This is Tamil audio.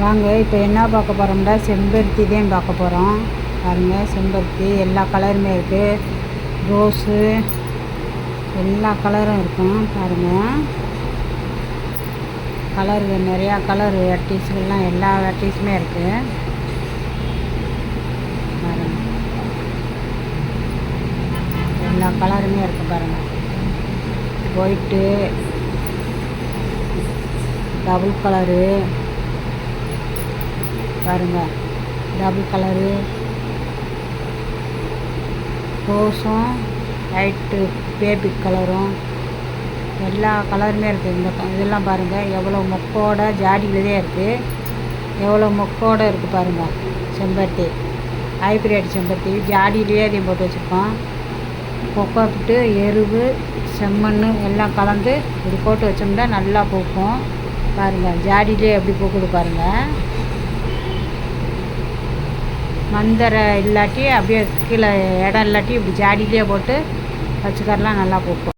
வாங்க இப்போ என்ன பார்க்க போகிறோம்னா செம்பருத்தி தான் பார்க்க போகிறோம். பாருங்கள், செம்பருத்தி எல்லா கலருமே இருக்குது. ரோஸு எல்லா கலரும் இருக்கும். பாருங்கள், கலரு நிறையா கலர் வெரைட்டிஸ்லாம் எல்லா வெரைட்டிஸுமே இருக்குது. பாருங்கள், எல்லா கலருமே இருக்குது. பாருங்கள், ஒயிட்டு, டபுள் கலரு, பாருங்கள் டபுள் கலரு, ரோஸும் லைட்டு பேபி கலரும் எல்லா கலருமே இருக்குது. இதெல்லாம் பாருங்கள் எவ்வளோ மொக்கோட ஜாடியிலே இருக்குது. எவ்வளோ மொக்கோட இருக்குது பாருங்கள். செம்பருத்தி ஹைப்ரிட் செம்பருத்தி ஜாடியிலேயே அதையும் போட்டு வச்சுருக்கோம். கொக்கோப்பிட்டு, எருவு, செம்மண் எல்லாம் கலந்து இப்படி போட்டு வச்சோம்னா நல்லா பூக்கும். பாருங்கள், ஜாடியிலே எப்படி பூக்குது பாருங்கள். மந்தரை இல்லாட்டி அப்படியே கீழே இடம் இல்லாட்டி இப்படி ஜாடியிலே போட்டு வச்சுக்கறலாம் நல்லா பூக்கும்.